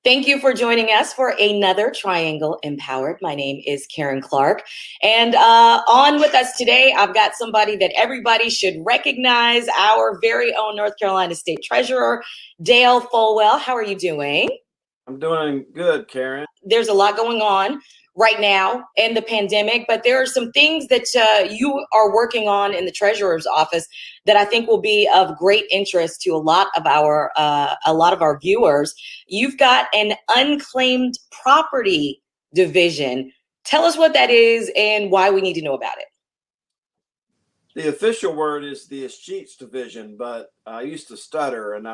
Thank you for joining us for another Triangle Empowered. My name is Karen Clark. And on with us today, I've got somebody that everybody should recognize, our very own North Carolina State Treasurer, Dale Folwell. How are you doing? I'm doing good, Karen. There's a lot going on right now in the pandemic, but there are some things that you are working on in the treasurer's office that I think will be of great interest to a lot of our viewers. You've got an unclaimed property division. Tell us what that is and why we need to know about it. The official word is the escheats division, but I used to stutter, and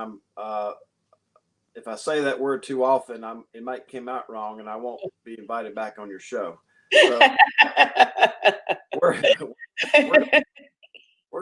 if I say that word too often, it might come out wrong, and I won't be invited back on your show. So we're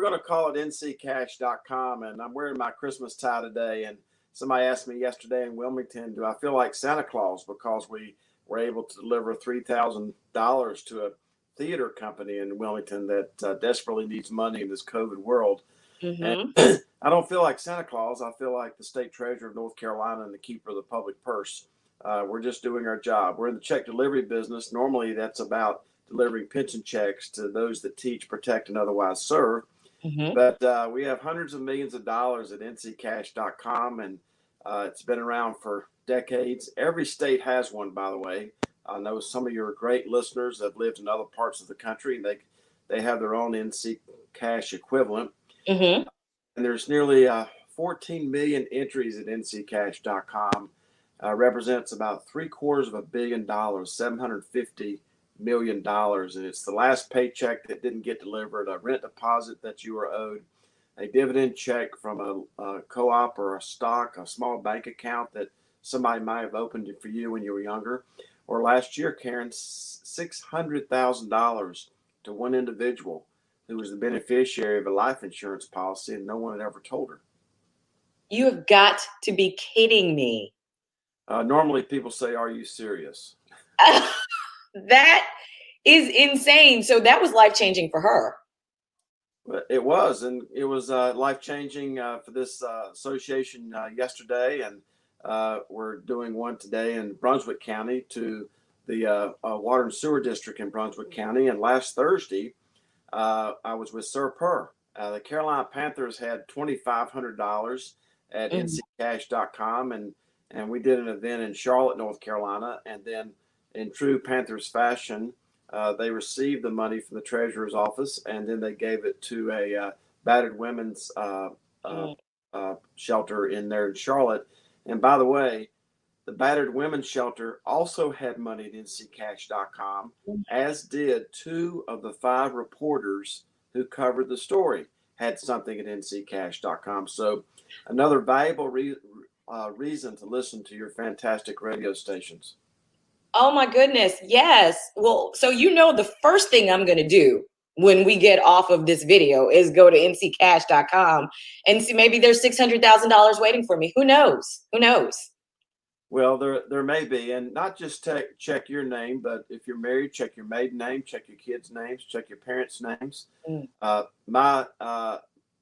going to call it nccash.com, and I'm wearing my Christmas tie today. And somebody asked me yesterday in Wilmington, do I feel like Santa Claus because we were able to deliver $3,000 to a theater company in Wilmington that desperately needs money in this COVID world. Mm-hmm. And I don't feel like Santa Claus. I feel like the state treasurer of North Carolina and the keeper of the public purse. We're just doing our job. We're in the check delivery business. Normally, that's about delivering pension checks to those that teach, protect, and otherwise serve. Mm-hmm. But we have hundreds of millions of dollars at nccash.com, and it's been around for decades. Every state has one, by the way. I know some of your great listeners have lived in other parts of the country, and they have their own NC Cash equivalent. Mm-hmm. And there's nearly 14 million entries at nccash.com. Represents about $750 million, $750 million. And it's the last paycheck that didn't get delivered, a rent deposit that you were owed, a dividend check from a co-op or a stock, a small bank account that somebody might have opened for you when you were younger. Or last year, Karen, $600,000 to one individual who was the beneficiary of a life insurance policy, and no one had ever told her. You have got to be kidding me. Normally, people say, "Are you serious?" That is insane. So that was life-changing for her. It was, and it was life-changing for this association yesterday, and we're doing one today in Brunswick County to the Water and Sewer District in Brunswick County. And last Thursday, I was with Sir Purr. The Carolina Panthers had $2,500 at nccash.com, and we did an event in Charlotte, North Carolina. And then, in true Panthers fashion, they received the money from the treasurer's office, and then they gave it to a battered women's shelter in there in Charlotte. And by the way, the battered women's shelter also had money at nccash.com, as did 2 of the 5 reporters who covered the story had something at nccash.com. So another valuable reason to listen to your fantastic radio stations. Oh my goodness. Yes. Well, so the first thing I'm going to do when we get off of this video is go to nccash.com and see maybe there's $600,000 waiting for me. Who knows? Who knows? Well, there may be, and not just check your name, but if you're married, check your maiden name, check your kids' names, check your parents' names.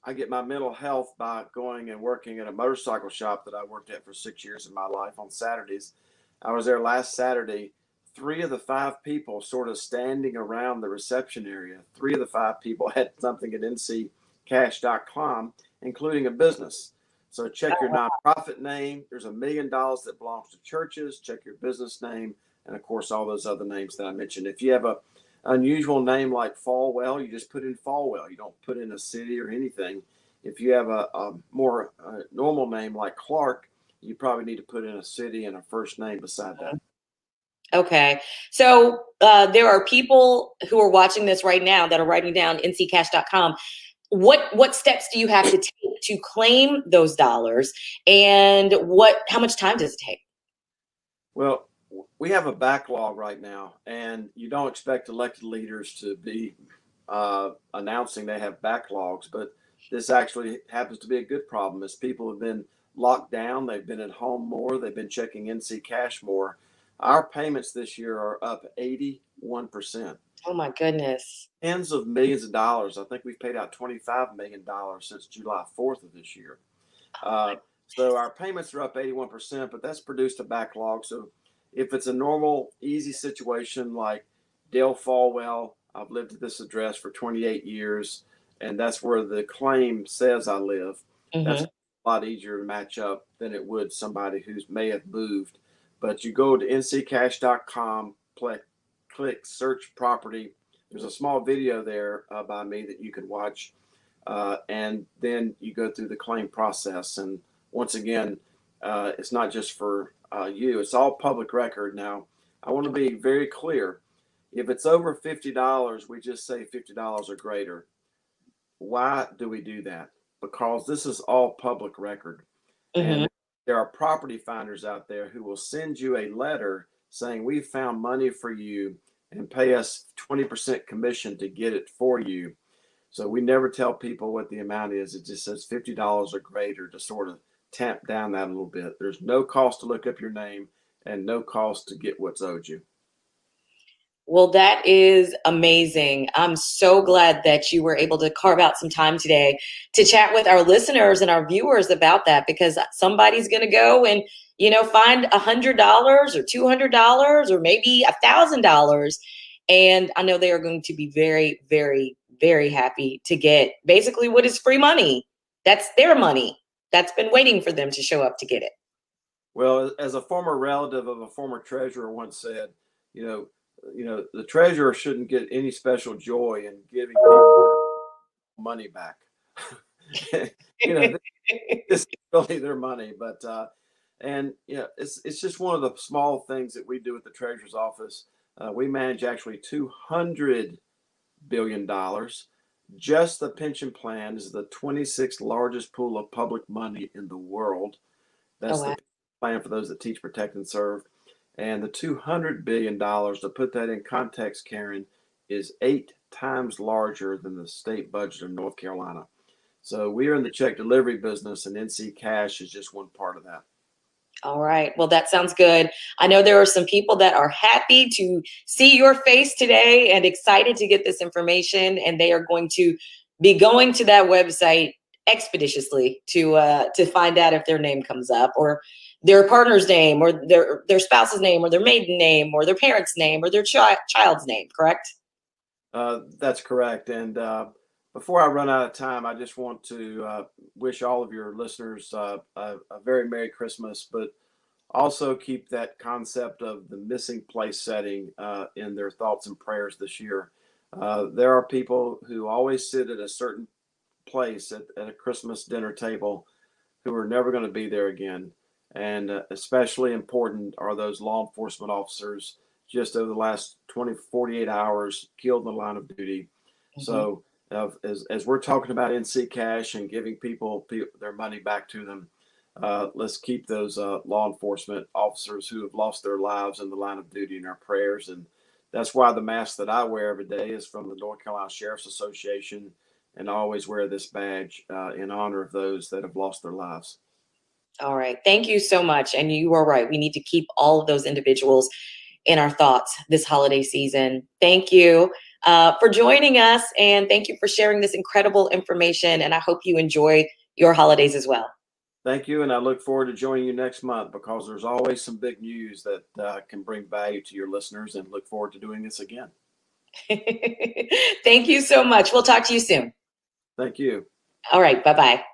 I get my mental health by going and working at a motorcycle shop that I worked at for 6 years of my life on Saturdays. I was there last Saturday. 3 of the 5 people sort of standing around the reception area. 3 of the 5 people had something at nccash.com, including a business. So check your nonprofit name. There's $1 million that belongs to churches. Check your business name. And of course, all those other names that I mentioned. If you have a unusual name like Folwell, you just put in Folwell. You don't put in a city or anything. If you have a more normal name like Clark, you probably need to put in a city and a first name beside that. Okay. So there are people who are watching this right now that are writing down nccash.com. What steps do you have to take to claim those dollars, and how much time does it take? Well, we have a backlog right now, and you don't expect elected leaders to be announcing they have backlogs, but this actually happens to be a good problem as people have been locked down. They've been at home more. They've been checking NC Cash more. Our payments this year are up 81%. Oh my goodness. Tens of millions of dollars. I think we've paid out $25 million since July 4th of this year. So our payments are up 81%, but that's produced a backlog. So if it's a normal, easy situation like Dale Folwell, I've lived at this address for 28 years, and that's where the claim says I live. That's Mm-hmm. a lot easier to match up than it would somebody who may have moved. But you go to nccash.com, click search property. There's a small video there by me that you can watch, and then you go through the claim process. And once again, it's not just for you, it's all public record. Now, I want to be very clear. If it's over $50, we just say $50 or greater. Why do we do that? Because this is all public record. Mm-hmm. And there are property finders out there who will send you a letter saying, we found money for you and pay us 20% commission to get it for you. So we never tell people what the amount is. It just says $50 or greater to sort of tamp down that a little bit. There's no cost to look up your name and no cost to get what's owed you. Well, that is amazing. I'm so glad that you were able to carve out some time today to chat with our listeners and our viewers about that, because somebody's going to go and, find $100 or $200 or maybe $1,000. And I know they are going to be very, very, very happy to get basically what is free money. That's their money that's been waiting for them to show up to get it. Well, as a former relative of a former treasurer once said, the treasurer shouldn't get any special joy in giving people money back. This is really their money, but it's just one of the small things that we do at the treasurer's office. We manage actually $200 billion. Just the pension plan is the 26th largest pool of public money in the world. That's Oh, wow. the plan for those that teach, protect, and serve. And the $200 billion, to put that in context, Karen, is 8 times larger than the state budget of North Carolina. So we are in the check delivery business, and NC Cash is just one part of that. All right. Well, that sounds good. I know there are some people that are happy to see your face today and excited to get this information, and they are going to be going to that website expeditiously to find out if their name comes up, or their partner's name, or their spouse's name, or their maiden name, or their parents' name, or their child's name. Correct? That's correct. And before I run out of time, I just want to wish all of your listeners a very Merry Christmas, but also keep that concept of the missing place setting in their thoughts and prayers this year. There are people who always sit at a certain place at a Christmas dinner table who are never going to be there again. And especially important are those law enforcement officers just over the last 48 hours killed in the line of duty. Mm-hmm. So as we're talking about NC Cash and giving people their money back to them, let's keep those law enforcement officers who have lost their lives in the line of duty in our prayers. And that's why the mask that I wear every day is from the North Carolina Sheriff's Association. And I always wear this badge in honor of those that have lost their lives. All right. Thank you so much. And you are right. We need to keep all of those individuals in our thoughts this holiday season. Thank you for joining us. And thank you for sharing this incredible information. And I hope you enjoy your holidays as well. Thank you. And I look forward to joining you next month, because there's always some big news that can bring value to your listeners, and look forward to doing this again. Thank you so much. We'll talk to you soon. Thank you. All right. Bye-bye.